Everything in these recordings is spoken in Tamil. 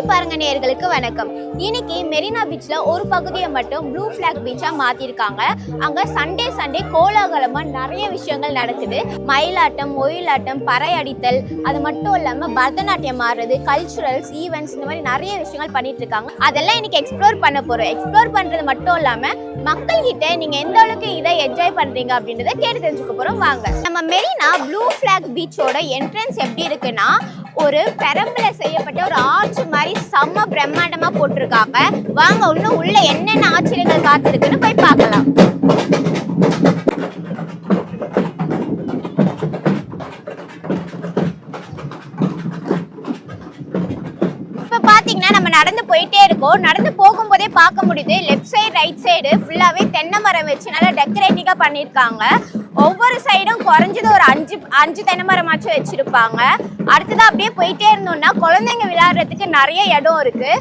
தேடி பாருங்க நேயர்களுக்கு வணக்கம். இன்னைக்கு மெரினா பீச்ல ஒரு பகுதியை மட்டும் ப்ளூ ஃபிளாக் பீச்சா மாத்திருக்காங்க. அங்க சண்டே கோலாகலமா நிறைய விஷயங்கள் நடக்குது. மயிலாட்டம், ஒயிலாட்டம், பறை அடித்தல், அது மட்டும் இல்லாம பரதநாட்டியம் ஆடுறது, கல்ச்சுரல்ஸ், ஈவெண்ட்ஸ், இந்த மாதிரி நிறைய விஷயங்கள் பண்ணிட்டு இருக்காங்க. அதெல்லாம் இன்னைக்கு எக்ஸ்ப்ளோர் பண்ண போறோம். எக்ஸ்ப்ளோர் பண்றது மட்டும் இல்லாம மக்கள் கிட்ட நீங்க எந்த அளவுக்கு இதை என்ஜாய் பண்றீங்க அப்படின்றத கேட்டு தெரிஞ்சுக்க போறோம். வாங்க. நம்ம மெரினா ப்ளூ ஃபிளாக் பீச்சோட என்ட்ரன்ஸ் எப்படி இருக்குன்னா, ஒரு பெரம்புல செய்யப்பட்ட ஒரு ஆர்ச் மாதிரி செம்ம பிரம்மாண்டமா போட்டிருக்காங்க. வாங்க இன்னும் உள்ள என்னென்ன ஆச்சரியங்கள் காத்திருக்குன்னு போய் பார்க்கலாம். இப்ப பாத்தீங்கன்னா நம்ம நடந்து போயிட்டே இருக்கோம். நடந்து போகும்போதே பார்க்க முடியுது, லெஃப்ட் சைடு ரைட் சைடு ஃபுல்லாவே தென்னை மரம் வச்சு நல்லா டெக்கரேட்டிவா பண்ணிருக்காங்க. ஒவ்வொரு சைடும் குறைஞ்சது ஒரு அஞ்சு தென்னை மரமாச்சும் வச்சிருப்பாங்க. அடுத்ததான் அப்படியே போயிட்டே இருந்தோம்னா குழந்தைங்க விளையாடுறதுக்கு நிறைய இடம் இருக்கு.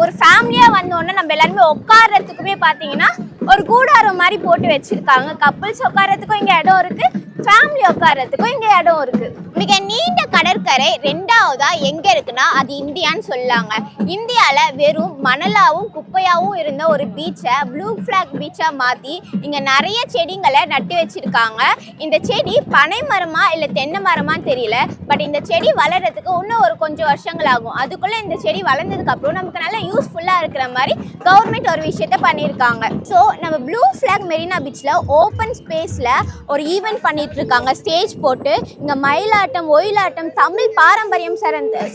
ஒரு ஃபேமிலியா வந்தோன்னா நம்ம எல்லாருமே உட்கார்றதுக்குமே பாத்தீங்கன்னா ஒரு கூடாரம் மாதிரி போட்டு வச்சிருக்காங்க. கப்புள்ஸ் உட்கார்றதுக்கும் இங்க இடம் இருக்கு, ஃபேமிலி உட்கார்றதுக்கும் இங்க இடம் இருக்கு. மிக நீண்ட கடற்கரை ரெண்டாவதா எங்க இருக்குன்னா அது இந்தியான்னு சொல்லாங்க. இந்தியால வெறும் மணலாவும் குப்பையாவும் இருந்த ஒரு பீச்சை ப்ளூ ஃபிளாக் பீச்சா மாத்தி இங்க நிறைய செடிங்களை நட்டு வச்சிருக்காங்க. இந்த செடி பனை மரமா இல்ல தென்னை மரமான்னு தெரியல, பட் இந்த செடி வளர்றதுக்கு இன்னும் ஒரு கொஞ்சம் வருஷங்கள் ஆகும். அதுக்குள்ள இந்த செடி வளர்ந்ததுக்கு அப்புறம் நமக்கு நல்லா யூஸ்ஃபுல்லா இருக்கிற மாதிரி கவர்மெண்ட் ஒரு விஷயத்த பண்ணியிருக்காங்க. ஸோ நம்ம ப்ளூ ஃபிளாக் மெரினா பீச்ல ஓப்பன் ஸ்பேஸ்ல ஒரு ஈவெண்ட் பண்ணிட்டு இருக்காங்க. ஸ்டேஜ் போட்டு இங்க மயிலாட்டம், ஒயிலாட்டம், தமிழ் பாரம்பரியம்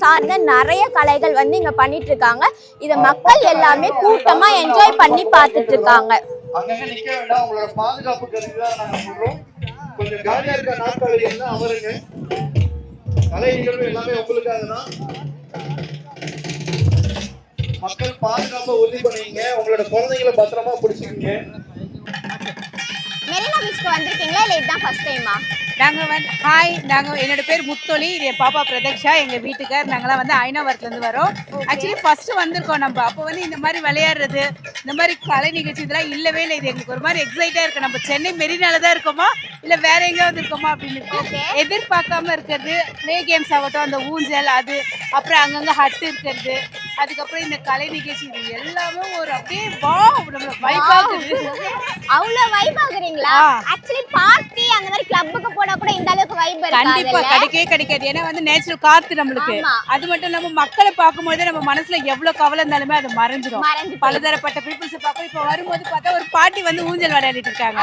சார்ந்த நிறைய கலைகள் வந்து இங்க பண்ணிட்டு இருக்காங்க. இத மக்கள் எல்லாமே கூட்டமா என்ஜாய் பண்ணி பார்த்துட்டு இருக்காங்க. அங்கங்க நிக்க வேண்டாம், உங்களோட பாதுகாப்பு கருதி தான் நாங்க சொல்றோம். கொஞ்சம் காலியா இருக்க நாட்கள் என்ன அவருங்க கலை நிகழ்வு எல்லாமே உங்களுக்காக தான். மக்கள் பாதுகாப்பை உறுதி பண்ணுவீங்க, உங்களோட குழந்தைகளை பத்திரமா பிடிச்சிக்கீங்க. மெரினா பீச்சுக்கு வந்திருக்கீங்களா இல்ல இதுதான் ஃபர்ஸ்ட் டைமா? நாங்கள் என்னோட பேர் முத்தொலி, இது என் பாப்பா பிரதக்ஷா, எங்கள் வீட்டுக்கார். நாங்களாம் வந்து ஐநாவரத்துலேருந்து வரோம். ஆக்சுவலி ஃபஸ்ட்டு வந்திருக்கோம். நம்ம அப்போ வந்து இந்த மாதிரி விளையாடுறது, இந்த மாதிரி கலை நிகழ்ச்சி இதெல்லாம் இல்லவே இல்லை. இது எங்களுக்கு ஒரு மாதிரி எக்ஸைட்டாக இருக்குது. நம்ம சென்னை மெரினால தான் இருக்கோமா இல்லை வேற எங்கேயாவது இருக்கோமா அப்படின்னு எதிர்பார்க்காம இருக்கிறது. ப்ளே கேம்ஸ் ஆகட்டும், அந்த ஊஞ்சல், அது அப்புறம் அங்கங்கே ஹட்டு இருக்கிறது, அதுக்கப்புறம் இந்த கலை நிகழ்ச்சி, இது எல்லாமே ஒரு அப்படியே நம்மள வைப் ஆகுது. அவ்வளோ வைப் ஆகுறீங்களா? ஆக்சுவலி பார்ட்டி அந்த மாதிரி கிளப்புக்கு போனா கூட இந்த அளவுக்கு வைப் இருக்காது. கண்டிப்பா கிடைக்காது. ஏன்னா வந்து நேச்சுரல் காத்து நம்மளுக்கு. அது மட்டும் இல்லாம மக்களை பார்க்கும்போது நம்ம மனசுல எவ்வளவு கவலை இருந்தாலுமே அது மறைஞ்சிடும். பலதரப்பட்ட பீப்புள்ஸ் பார்க்க இப்ப வரும்போது பார்த்தா ஒரு பாட்டி வந்து ஊஞ்சல் விளையாடிட்டு இருக்காங்க.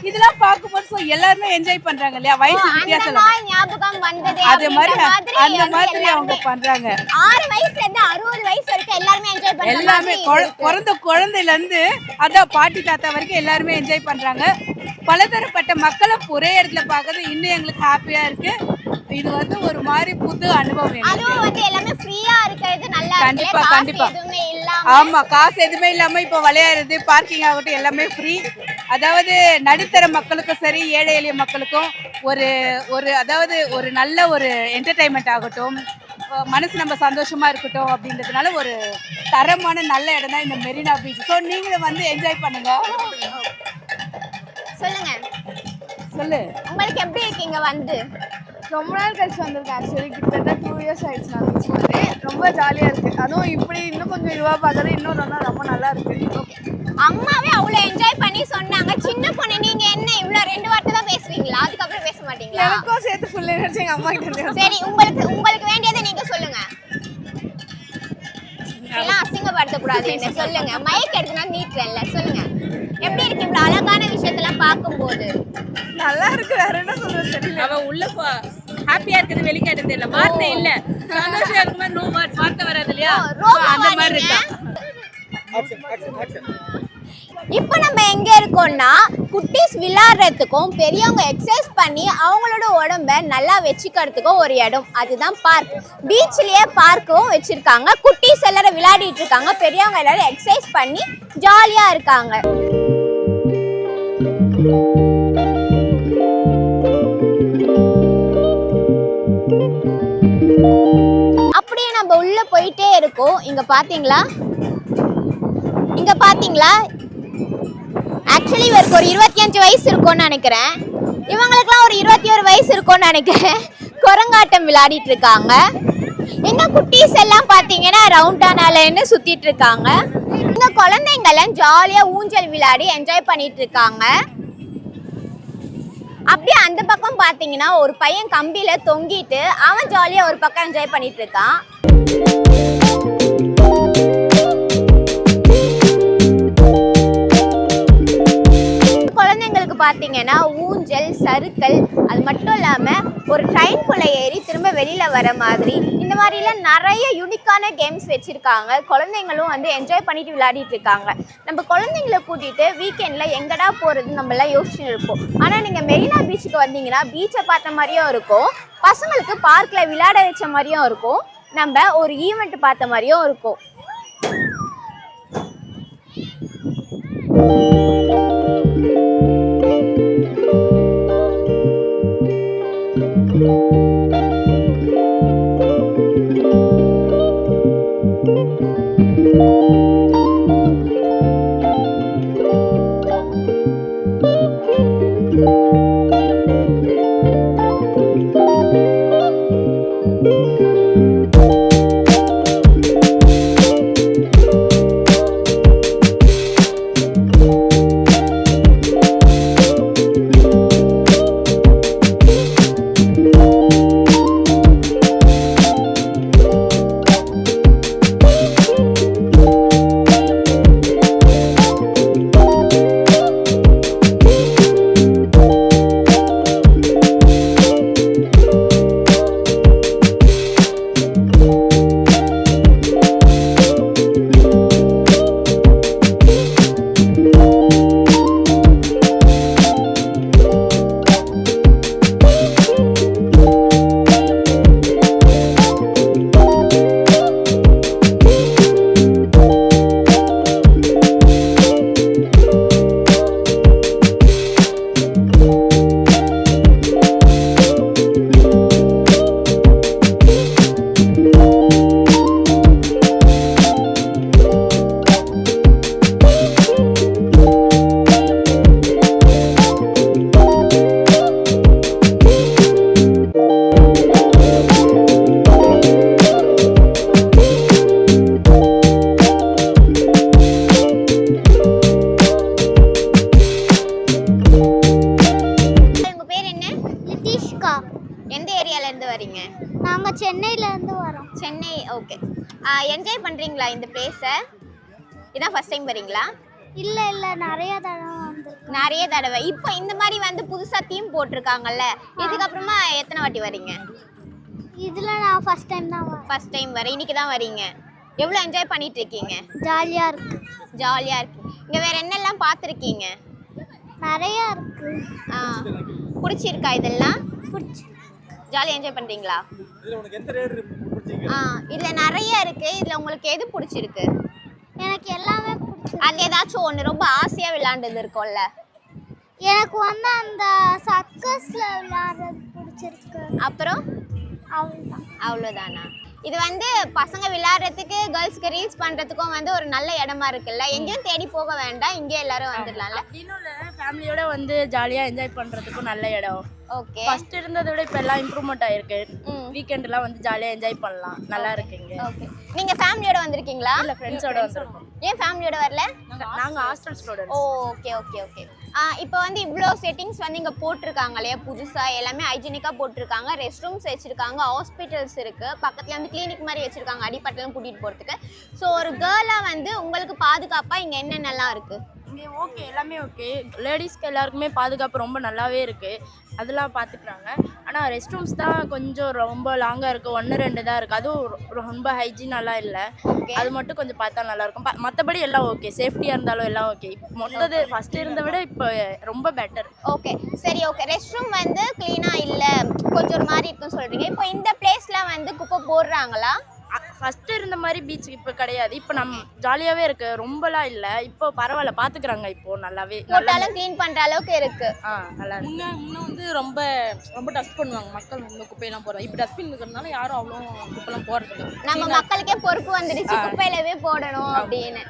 இதெல்லாம் பார்க்கும்போது எல்லாருமே என்ஜாய் பண்றாங்க இல்லையா? வயசு வித்தியாசம் ஞாபகம் வந்தது. அந்த மாதிரி அவங்க பண்றாங்க. 6 வயசுல இருந்து 60 வயசு வரைக்கும் எல்லாருமே என்ஜாய் பண்றாங்க. எல்லாமே பிறந்த குழந்தையில இருந்து அதான் பாட்டி தாத்தா வரைக்கும் எல்லாருமே என்ஜாய் பண்றாங்க. பலதரப்பட்ட மக்களை ஒரே இடத்துல பார்க்கறது இன்னும் எங்களுக்கு ஹாப்பியா இருக்கு. இது வந்து ஒரு மாதிரி புது அனுபவம். அதுவும் வந்து எல்லாமே ஃப்ரீயா இருக்கிறது நல்லா இருக்கு. கண்டிப்பா ஆமா, காசு எதுவுமே இல்லாம இப்ப விளையாடுறது, பார்க்கிங் ஆகட்டும் எல்லாமே ஃப்ரீ. அதாவது நடுத்தர மக்களுக்கும் சரி, ஏழை எளிய மக்களுக்கும் ஒரு அதாவது ஒரு நல்ல ஒரு என்டர்டைன்மெண்ட் ஆகட்டும், மனசு நம்ம சந்தோஷமா இருக்கட்டும் அப்படின்றதுனால ஒரு தரமான நல்ல இடம் தான் இந்த மெரினா பீச். ஸோ நீங்களும் வந்து என்ஜாய் பண்ணுங்க. சொல்லுங்க, உங்களுக்கு எப்படி இருக்கீங்க? வந்து ரொம்ப நாள் கழிச்சு வந்திருக்கேன். ஆக்சுவலி கிட்டத்தட்ட 2 years ஆயிடுச்சு நான் பீச் வந்து. ரொம்ப ஜாலியாக இருக்குது. அதுவும் இப்படி இன்னும் கொஞ்சம் இதுவாக பார்க்கறது இன்னும் ரொம்ப நல்லா இருக்குது. அம்மாவே அவ்வளோ என்ஜாய் பண்ணி சொன்னாங்க. சின்ன பொண்ணு நீங்க என்ன இவ்வளோ 2 வார்த்தை தான் பேசுவீங்களா? அதுக்கப்புறம் பேச மாட்டீங்களா? எனக்கும் சேர்த்து ஃபுல் எனர்ஜி எங்கள் அம்மா கிட்ட இருந்து. சரி, உங்களுக்கு வேண்டியதை நீங்க சொல்லுங்க. எல்லாம் அசிங்கப்படுத்தக்கூடாது. என்ன சொல்லுங்க, மைக் எடுத்துனா நீட்றேன்ல, சொல்லுங்க. எப்படி இருக்கு இவ்வளவு அழகான விஷயத்தெல்லாம் பார்க்கும்போது? நல்லா இருக்கு. வேற என்ன சொல்றது தெரியல. அவ உள்ள ஹாப்பியா இருக்குது, வெளிக்காட்டு தெரியல, வார்த்தை இல்ல. சந்தோஷமா இருக்கும்போது நோ வார்த்தை, வார்த்தை வராது இல்லையா? அந்த மாதிரி இருக்கா. இப்போ நம்ம எங்க இருக்கோம்னா, குட்டீஸ் விளையாடுறதுக்கும் பெரியவங்க எக்ஸசைஸ் பண்ணி அவங்களோட உடம்ப நல்லா வச்சுக்கிறதுக்கும் ஒரு இடம், அதுதான் பார்க். பீச்லயே பார்க்கும் வச்சிருக்காங்க. குட்டீஸ் எல்லாரும் விளையாடிட்டு இருக்காங்க, பெரியவங்க எல்லாரும் எக்ஸசைஸ் பண்ணி ஜாலியா இருக்காங்க. அப்படியே நம்ம உள்ள போயிட்டே இருக்கோம். இங்க பாத்தீங்களா ஆக்சுவலி இவருக்கு ஒரு 25 வயசு இருக்கும்னு நினைக்கிறேன். இவங்களுக்குலாம் ஒரு 21 வயசு இருக்கும்னு நினைக்கிறேன். குரங்காட்டம் விளையாடிட்டு இருக்காங்க. எங்க குட்டீஸ் எல்லாம் பாத்தீங்கன்னா ரவுண்டானாலன்னு சுத்திட்டு இருக்காங்க. இந்த குழந்தைங்க எல்லாம் ஜாலியா ஊஞ்சல் விளையாடி என்ஜாய் பண்ணிட்டு இருக்காங்க. அப்படியே அந்த பக்கம் பாத்தீங்கன்னா ஒரு பையன் கம்பியில தொங்கிட்டு அவன் ஜாலியா ஒரு பக்கம் என்ஜாய் பண்ணிட்டு இருக்கான். குழந்தைங்களுக்கு பாத்தீங்கன்னா ஊஞ்சல், சறுக்கல், அது மட்டும் இல்லாம ஒரு ட்ரெயின்குள்ள ஏறி திரும்ப வெளியில வர மாதிரி இந்த மாதிரிலாம் நிறைய யூனிக்கான கேம்ஸ் வச்சிருக்காங்க. குழந்தைங்களும் வந்து என்ஜாய் பண்ணிட்டு விளையாடிட்டு இருக்காங்க. நம்ம குழந்தைங்களை கூட்டிட்டு வீக்கெண்ட்ல எங்கடா போறது நம்ம எல்லாம் யோசிச்சுட்டு இருப்போம். ஆனா நீங்க மெரினா பீச்சுக்கு வந்தீங்கன்னா பீச்சை பார்த்த மாதிரியும் இருக்கும், பசங்களுக்கு பார்க்ல விளையாட வச்ச மாதிரியும் இருக்கும், நம்ம ஒரு ஈவெண்ட் பார்த்த மாதிரியும் இருக்கும். எந்த ஏரியால இருந்து வரீங்க? நாங்க சென்னையில இருந்து வரோம். சென்னை. ஓகே. என்ஜாய் பண்றீங்களா இந்த பிளேஸை? இதான் ஃபர்ஸ்ட் டைம் வரீங்களா? இல்ல இல்ல நிறைய தடவை வந்திருக்கோம். நிறைய தடவை. இப்போ இந்த மாதிரி வந்து புதுசா தீம் போட்டிருக்காங்கல்ல, இதுக்கு அப்புறமா எத்தனை வாட்டி வரீங்க? இதுல நான் ஃபர்ஸ்ட் டைம் தான் வரேன். ஃபர்ஸ்ட் டைம் வர. இன்னைக்கு தான் வரீங்க. எவ்வளோ என்ஜாய் பண்ணிட்டு இருக்கீங்க? ஜாலியா இருக்கு. ஜாலியா இருக்கு. இங்க வேற என்னெல்லாம் பார்த்துருக்கீங்க? நிறைய இருக்கு. பிடிச்சிருக்கா இதெல்லாம்? பிடிச்சி ஜாலியாக என்ஜாய் பண்றீங்களா? இதுல உங்களுக்கு எந்த ரைடு பிடிச்சிருக்கு? இதுல நிறைய இருக்கு. இதுல உங்களுக்கு எது பிடிச்சிருக்கு? எனக்கு எல்லாமே பிடிச்சிருக்கு. அது ஏதாச்சும் ஒன்று ரொம்ப ஆசையா விளையாண்டது இருக்கும்ல? எனக்கு வந்து அந்த சர்க்கஸ்ல விளையாடுறது பிடிச்சிருக்கு. அப்புறம் அவ்வளவுதான். அவ்வளோதானா? இது வந்து பசங்க விளையாடுறதுக்கு, கேர்ள்ஸ்க்கு ரீல்ஸ் பண்றதுக்கும் வந்து ஒரு நல்ல இடமா இருக்குல்ல? எங்கேயும் தேடி போக வேண்டாம், இங்கே எல்லாரும் வந்துடலாம்ல? இன்னும் இல்லை, ஃபேமிலியோட வந்து ஜாலியாக என்ஜாய் பண்ணுறதுக்கும் நல்ல இடம். ஓகே. ஃபர்ஸ்ட் இருந்ததை விட இப்போ எல்லாம் இம்ப்ரூவ்மெண்ட் ஆயிருக்கு. வீக்கெண்ட்லாம் வந்து ஜாலியாக என்ஜாய் பண்ணலாம். நல்லா இருக்குங்க. ஓகே. நீங்க ஃபேமிலியோட வந்திருக்கீங்களா? இல்லை, ஃப்ரெண்ட்ஸோட வந்திருக்கோம். ஏன் ஃபேமிலியோட வரல? நாங்கள் hostel students. Okay okay okay. இப்போ வந்து இவ்வளோ செட்டிங்ஸ் வந்து இங்கே போட்டிருக்காங்க இல்லையா? புதுசாக எல்லாமே ஹைஜீனிக்காக போட்டிருக்காங்க. ரெஸ்ட் ரூம்ஸ் வச்சுருக்காங்க, ஹாஸ்பிட்டல்ஸ் இருக்குது, பக்கத்தில் வந்து கிளினிக் மாதிரி வச்சுருக்காங்க அடிப்பட்டெல்லாம் கூட்டிகிட்டு போகிறதுக்கு. ஸோ ஒரு கேர்ளாக வந்து உங்களுக்கு பாதுகாப்பாக இங்கே என்னென்னலாம் இருக்குது? இங்கே ஓகே, எல்லாமே ஓகே. லேடிஸ்க்கு எல்லாருக்குமே பாதுகாப்பு ரொம்ப நல்லாவே இருக்குது, அதெல்லாம் பார்த்துக்குறாங்க. ஆனால் ரெஸ்ட் ரூம்ஸ் தான் கொஞ்சம் ரொம்ப லாங்காக இருக்குது, 1-2 தான் இருக்குது. அதுவும் ரொம்ப ஹைஜீனாலாம் இல்லை, அது மட்டும் கொஞ்சம் பார்த்தா நல்லாயிருக்கும். மற்றபடி எல்லாம் ஓகே, சேஃப்டியாக இருந்தாலும் எல்லாம் ஓகே. மொத்தது ஃபஸ்ட்டு இருந்த விட இப்போ ரொம்ப பெட்டர். ஓகே, சரி, ஓகே. ரெஸ்ட் ரூம் வந்து க்ளீனாக இல்லை, கொஞ்சம் ஒரு மாதிரி இருக்குன்னு சொல்கிறீங்க. இப்போ இந்த பிளேஸ்லாம் வந்து குப்பை போடுறாங்களா? ஃபர்ஸ்ட் இருந்த மாதிரி பீச் இப்போ கிடையாது. இப்போ நம்ம ஜாலியாவே இருக்கு, ரொம்பலாம் இல்லை. இப்போ பரவாயில்ல, பாத்துக்கிறாங்க. இப்போ நல்லாவே போட்டாலும் க்ளீன் பண்ற அளவுக்கு இருக்கு. நல்லா இருக்கு. முன்ன வந்து ரொம்ப ரொம்ப டஸ்ட் பண்ணுவாங்க மக்கள், இந்த குப்பையெல்லாம் போடுறாங்க. இப்போ டஸ்ட்பின் இருக்கிறதுனால யாரும் அவ்வளோ குப்பைலாம் போடுறது நம்ம மக்களுக்கே பொறுப்பு வந்துடுச்சு குப்பையிலவே போடணும் அப்படின்னு.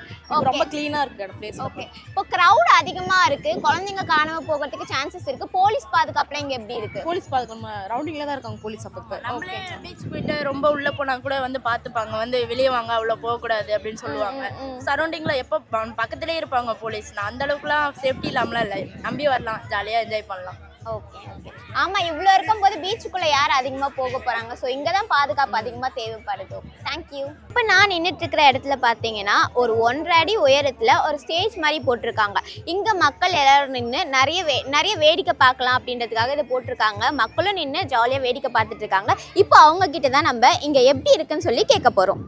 ரொம்ப க்ளீனாக இருக்கு பிளேஸ். ஓகே, இப்போ கிரவுட் அதிகமா இருக்கு, குழந்தைங்க காணாம போகிறதுக்கு சான்சஸ் இருக்கு. போலீஸ் பாதுகாப்புல இங்க எப்படி இருக்கு? போலீஸ் பாதுகாப்பு ரவுண்டிங்ல தான் இருக்காங்க போலீஸ். அப்பப்போ நம்மளே பீச் போயிட்டு ரொம்ப உள்ள போனா கூட வந்து பாத்துப்பாங்க, வந்து வெளியே வாங்க, அவ்வளோ போகக்கூடாது அப்படின்னு சொல்லுவாங்க. சரௌண்டிங்ல எப்போ பக்கத்துலேயே இருப்பாங்க போலீஸ். நான் அந்த அளவுக்குலாம் சேஃப்டி இல்லாமலாம் இல்லை, நம்பி வரலாம், ஜாலியா என்ஜாய் பண்ணலாம். Okay okay. ஆமா, இவ்வளோ இருக்கும்போது பீச்சுக்குள்ள யார் அதிகமா போக போறாங்க? ஸோ இங்க தான் பாதுகாப்பு அதிகமா தேவைப்படுது. தேங்க்யூ. இப்போ நான் நின்றுட்டு இருக்கிற இடத்துல பார்த்தீங்கன்னா ஒரு 1.5 அடி உயரத்துல ஒரு ஸ்டேஜ் மாதிரி போட்டிருக்காங்க. இங்க மக்கள் எல்லாரும் நின்று நிறைய வேடிக்கை பார்க்கலாம் அப்படின்றதுக்காக இதை போட்டிருக்காங்க. மக்களும் நின்று ஜாலியா வேடிக்கை பார்த்துட்டு இருக்காங்க. இப்போ அவங்க கிட்ட தான் நம்ம இங்க எப்படி இருக்குன்னு சொல்லி கேட்க போறோம்.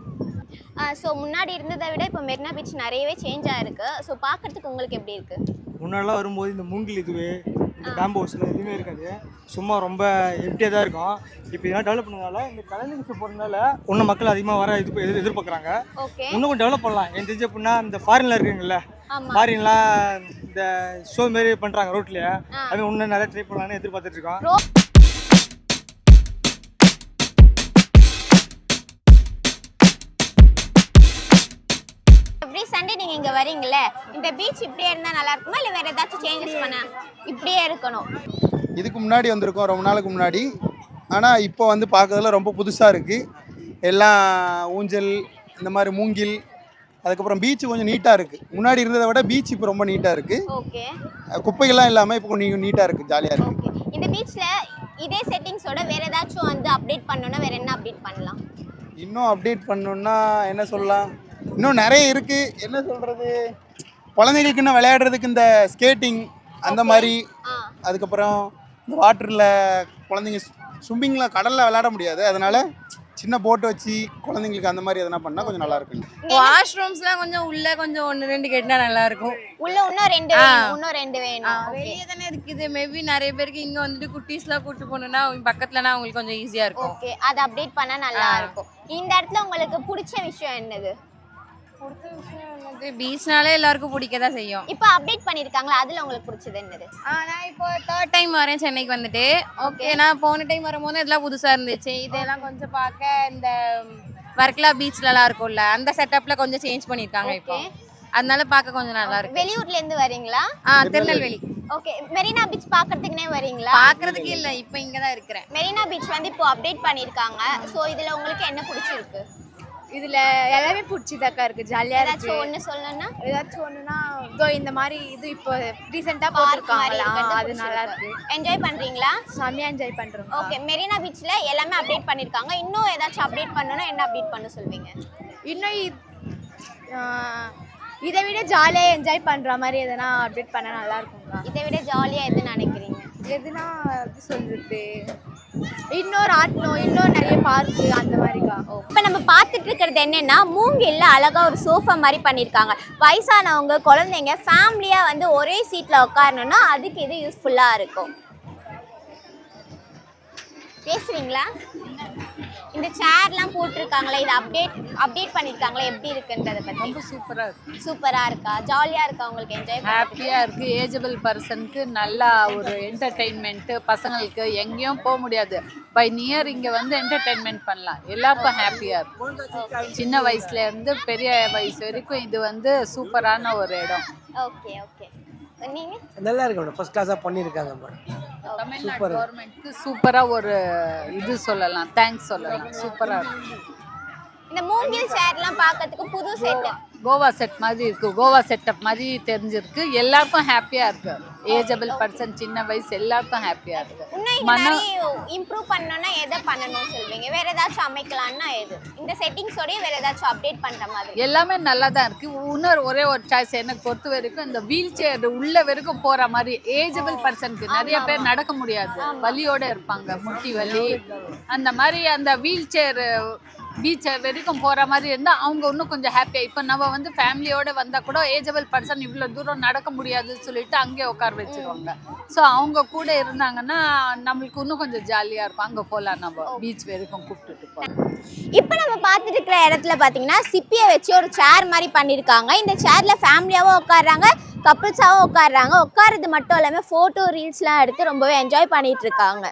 ஸோ முன்னாடி இருந்ததை விட இப்போ மெரினா பீச் நிறையவே சேஞ்ச் ஆயிருக்கு. ஸோ பார்க்கறதுக்கு உங்களுக்கு எப்படி இருக்கு? முன்னாடிலாம் வரும்போது இந்த மூங்கில் இதுவே இந்த பேம்பு ஹவுஸில் எதுவுமே இருக்காது, சும்மா ரொம்ப எம்டியாக தான் இருக்கும். இப்போ இதெல்லாம் டெவலப் பண்ணதால இந்த கலைஞர் போகிறதுனால இன்னும் மக்கள் அதிகமாக வர எதிர்பார்க்குறாங்க. இன்னும் கொஞ்சம் டெவலப் பண்ணலாம். எனக்கு தெரிஞ்ச அப்படின்னா இந்த ஃபாரின்ல இருக்குங்கல்ல, ஃபாரின்லாம் இந்த ஷோ மாரி பண்ணுறாங்க ரோட்லேயே, அது இன்னும் நிறைய ட்ரை பண்ணலான்னு எதிர்பார்த்துட்டு இருக்கோம். சண்டே நீங்க இங்க வரீங்கல்ல, இந்த பீச் இப்படியே இருந்தா நல்லா இருக்குமா இல்ல வேற ஏதாச்சும் சேஞ்சஸ் பண்ண? இப்படியே இருக்கணும். இதுக்கு முன்னாடி வந்திருக்கோம் ரொம்ப நாளுக்கு முன்னாடி, ஆனால் இப்போ வந்து பார்க்கறதுல ரொம்ப புதுசாக இருக்குது. எல்லாம் ஊஞ்சல், இந்த மாதிரி மூங்கில், அதுக்கப்புறம் பீச் கொஞ்சம் நீட்டாக இருக்குது. முன்னாடி இருந்ததை விட பீச் இப்போ ரொம்ப நீட்டாக இருக்குது. ஓகே, குப்பைகள்லாம் இல்லாமல் இப்போ கொஞ்சம் நீட்டாக இருக்குது, ஜாலியாக இருக்குது. ஓகே. இந்த பீச்ல இதே செட்டிங்ஸோட வேற ஏதாச்சும் வந்து அப்டேட் பண்ணனும்னா வேற என்ன அப்டேட் பண்ணலாம்? இன்னும் அப்டேட் பண்ணணுன்னா என்ன சொல்லலாம், இன்னும் நிறைய இருக்குது. என்ன சொல்கிறது, குழந்தைகளுக்கு இன்னும் விளையாடுறதுக்கு இந்த ஸ்கேட்டிங் அந்த மாதிரி, அதுக்கப்புறம் இந்த வாட்டரில் குழந்தைங்க ஸ்விம்மிங்கில் கடலில் விளையாட முடியாது, அதனால சின்ன போட்டு வச்சு குழந்தைங்களுக்கு அந்த மாதிரி எதனா பண்ணால் கொஞ்சம் நல்லா இருக்கும். வாஷ்ரூம்ஸ்லாம் கொஞ்சம் உள்ள கொஞ்சம் 1-2 கேட்டால் நல்லா இருக்கும். உள்ள இன்னும் 2 வேணும், இன்னும் 2 வேணும். வெளியே தானே இருக்குது. மேபி நிறைய பேருக்கு இங்கே வந்துட்டு குட்டீஸ்லாம் கூட்டு போகணுன்னா பக்கத்துலனா அவங்களுக்கு கொஞ்சம் ஈஸியாக இருக்கும். ஓகே, அதை அப்டேட் பண்ணா நல்லா இருக்கும். இந்த இடத்துல உங்களுக்கு பிடிச்ச விஷயம் என்னது? பிடிச்ச விஷயம் என்னது, பீச்னாலே எல்லாருக்கும் பிடிக்க தான் செய்யும். இப்போ அப்டேட் பண்ணிருக்காங்களா, அதுல உங்களுக்கு பிடிச்சது என்னது? நான் இப்போ 3rd டைம் வரேன் சென்னைக்கு வந்துட்டு. ஓகே, நான் போன டைம் வரும்போது இதெல்லாம் புதுசாக இருந்துச்சு. இதெல்லாம் கொஞ்சம் பார்க்க இந்த வர்க்கலா பீச்லலாம் இருக்கும்ல, அந்த செட்டப்ல கொஞ்சம் சேஞ்ச் பண்ணியிருக்காங்க இப்போ, அதனால பார்க்க கொஞ்சம் நல்லா இருக்கு. வெளியூர்ல இருந்து வரீங்களா? திருநெல்வேலி. ஓகே, மெரினா பீச் பார்க்கறதுக்குனே வரீங்களா? பார்க்கறதுக்கு இல்லை, இப்போ இங்கே தான் இருக்கிறேன். மெரினா பீச் வந்து இப்போ அப்டேட் பண்ணிருக்காங்க. ஸோ இதுல உங்களுக்கு என்ன பிடிச்சிருக்கு? இதில் எல்லாமே பிடிச்சிதாக்கா இருக்குது, ஜாலியாக இருக்குது. ஏதாச்சும் ஒன்று சொல்லணும்னா? ஏதாச்சும் ஒன்றுனா இதோ இந்த மாதிரி இது இப்போ ரீசெண்டாக போட்டிருக்காங்களா, அது நல்லா இருக்கு. என்ஜாய் பண்றீங்களா? செம்மையாக என்ஜாய் பண்ணுறோம். ஓகே, மெரினா பீச்ல எல்லாமே அப்டேட் பண்ணிருக்காங்க. இன்னும் ஏதாச்சும் அப்டேட் பண்ணனும்னா என்ன அப்டேட் பண்ண சொல்வீங்க? இன்னும் இதை விட ஜாலியாக என்ஜாய் பண்ணுற மாதிரி எதனா அப்டேட் பண்ணால் நல்லா இருக்குங்களா? இதை விட ஜாலியா எது நினைக்கிறீங்க? எதுனா எப்படி சொல்றது, இன்னொரு ஆட்டணும், இன்னும் நிறைய பார்க்கு அந்த மாதிரிக்கா. இப்போ நம்ம பார்த்துட்டு இருக்கிறது என்னன்னா, மூங்கில்ல அழகா ஒரு சோஃபா மாதிரி பண்ணியிருக்காங்க. வயசானவங்க, குழந்தைங்க, ஃபேமிலியா வந்து ஒரே சீட்ல உட்காரணும்னா அதுக்கு இது யூஸ்ஃபுல்லா இருக்கும். பேசுவீங்களா? இந்த சேர்லாம் போட்டிருக்காங்களே, இது அப்டேட் பண்ணிருக்காங்களே, எப்படி இருக்குன்றத பத்தி? ரொம்ப சூப்பராக இருக்குது. சூப்பராக இருக்கா? ஜாலியாக இருக்கா? உங்களுக்கு என்ஜாய் ஹாப்பியாக இருக்குது. ஏஜபிள் பர்சனுக்கு நல்லா ஒரு என்டர்டெயின்மெண்ட்டு, பசங்களுக்கு எங்கேயும் போக முடியாது, பை நியர் இங்கே வந்து என்டர்டெயின்மெண்ட் பண்ணலாம். எல்லாருக்கும் ஹாப்பியாக இருக்கும். சின்ன வயசுலேருந்து பெரிய வயசு வரைக்கும் இது வந்து சூப்பரான ஒரு இடம். Okay okay. நீங்கள் நல்லா இருக்கு மேடம், ஃபர்ஸ்ட் கிளாஸாக பண்ணியிருக்காங்க மேடம். தமிழ்நாடு கவர்மெண்ட்க்கு சூப்பராக ஒரு இது சொல்லலாம், தேங்க்ஸ் சொல்லலாம். சூப்பராக இருக்கும். இந்த மூங்கில் சேர்லாம் பார்க்கறதுக்கு புது செட், கோவா செட் மாதிரி இருக்குது, கோவா செட்டப் மாதிரி தெரிஞ்சிருக்கு. எல்லாருக்கும் ஹாப்பியாக இருக்கு. ஏஜபிள் பர்சன், சின்ன வயசு எல்லாருக்கும் ஹாப்பியாக இருக்கு. இன்னும் இம்ப்ரூவ் பண்ணணும்னா எதை பண்ணணும்னு சொல்வீங்க? வேற ஏதாச்சும் அமைக்கலாம்னா எது? இந்த செட்டிங்ஸோடய வேற ஏதாச்சும் அப்டேட் பண்ணுற மாதிரி? எல்லாமே நல்லா தான் இருக்குது. இன்னொரு ஒரே ஒரு சாய்ஸ் எனக்கு பொறுத்த வரைக்கும், இந்த வீல் சேர் உள்ள வரைக்கும் போகிற மாதிரி ஏஜபிள் பர்சனுக்கு நிறைய பேர் நடக்க முடியாது, வலியோடு இருப்பாங்க, முட்டி வலி, அந்த மாதிரி அந்த வீல் சேர் பீச் வரைக்கும் போகிற மாதிரி இருந்தால் அவங்க இன்னும் கொஞ்சம் ஹாப்பியாக. இப்போ நம்ம வந்து ஃபேமிலியோடு வந்தால் கூட ஏஜபிள் பர்சன் இவ்வளோ தூரம் நடக்க முடியாதுன்னு சொல்லிட்டு அங்கேயே உட்கார வச்சிருவாங்க. ஸோ அவங்க கூட இருந்தாங்கன்னா நம்மளுக்கு இன்னும் கொஞ்சம் ஜாலியாக இருக்கும். அங்கே போகலாம், நம்ம பீச் வரைக்கும் கூப்பிட்டுட்டு போகலாம். இப்போ நம்ம பார்த்துட்டு இருக்கிற இடத்துல பார்த்தீங்கன்னா சிப்பியை வச்சு ஒரு சேர் மாதிரி பண்ணியிருக்காங்க. இந்த சேரில் ஃபேமிலியாகவும் உட்காடுறாங்க, கப்புள்ஸாகவும் உட்காடுறாங்க. உட்காருறது மட்டும் இல்லாமல் ஃபோட்டோ ரீல்ஸ்லாம் எடுத்து ரொம்பவே என்ஜாய் பண்ணிட்டு இருக்காங்க.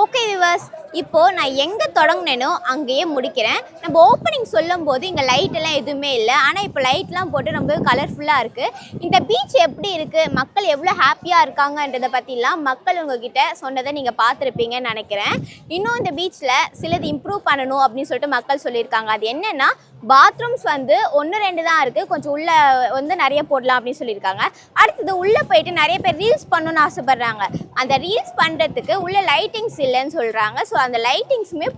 ஓகே விவர்ஸ், இப்போது நான் எங்கே தொடங்கினேனோ அங்கேயே முடிக்கிறேன். நம்ம ஓப்பனிங் சொல்லும் போது இங்கே லைட்டெல்லாம் எதுவுமே இல்லை, ஆனால் இப்போ லைட்லாம் போட்டு ரொம்ப கலர்ஃபுல்லாக இருக்குது. இந்த பீச் எப்படி இருக்குது, மக்கள் எவ்வளோ ஹாப்பியாக இருக்காங்கன்றதை பற்றிலாம் மக்கள் உங்ககிட்ட சொன்னதை நீங்கள் பார்த்துருப்பீங்கன்னு நினைக்கிறேன். இன்னும் இந்த பீச்சில் சிலது இம்ப்ரூவ் பண்ணணும் அப்படின்னு சொல்லிட்டு மக்கள் சொல்லியிருக்காங்க. அது என்னென்னா, பாத்ரூம்ஸ் வந்து 1-2 தான் இருக்குது, கொஞ்சம் உள்ளே வந்து நிறைய போடலாம் அப்படின்னு சொல்லியிருக்காங்க. அடுத்தது உள்ளே போயிட்டு நிறைய பேர் ரீல்ஸ் பண்ணணும்னு ஆசைப்பட்றாங்க. அந்த ரீல்ஸ் பண்ணுறதுக்கு உள்ள லைட்டிங்ஸ் இல்லைன்னு சொல்கிறாங்க. ஸோ அந்த லைட்டிங்ஸுமே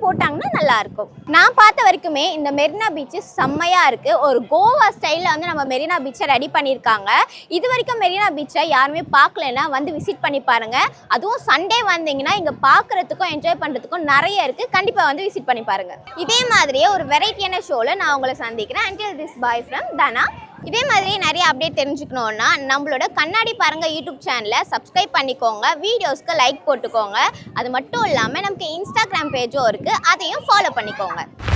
போட்டாங்கன்னா நல்லாயிருக்கும். நான் பார்த்த வரைக்குமே இந்த மெரினா பீச்சு செம்மையாக இருக்குது. ஒரு கோவா ஸ்டைலில் வந்து நம்ம மெரினா பீச்சை ரெடி பண்ணியிருக்காங்க. இது வரைக்கும் மெரினா பீச்சை யாருமே பார்க்கலன்னா வந்து விசிட் பண்ணி பாருங்கள். அதுவும் சண்டே வந்தீங்கன்னா இங்கே பார்க்குறதுக்கும் என்ஜாய் பண்ணுறதுக்கும் நிறைய இருக்குது. கண்டிப்பாக வந்து விசிட் பண்ணி பாருங்கள். இதே மாதிரியே ஒரு வெரைட்டியான ஷோவில் நான் உங்களை சந்திக்கிறேன். until this bye from தனா. இதே மாதிரி நிறைய அப்டேட் தெரிஞ்சுக்கணுன்னா நம்மளோட கண்ணாடி பாருங்க யூடியூப் சேனலை சப்ஸ்கிரைப் பண்ணிக்கோங்க, வீடியோஸ்க்கு லைக் போட்டுக்கோங்க. அது மட்டும் இல்லாமல் நமக்கு இன்ஸ்டாகிராம் பேஜும் இருக்குது, அதையும் ஃபாலோ பண்ணிக்கோங்க.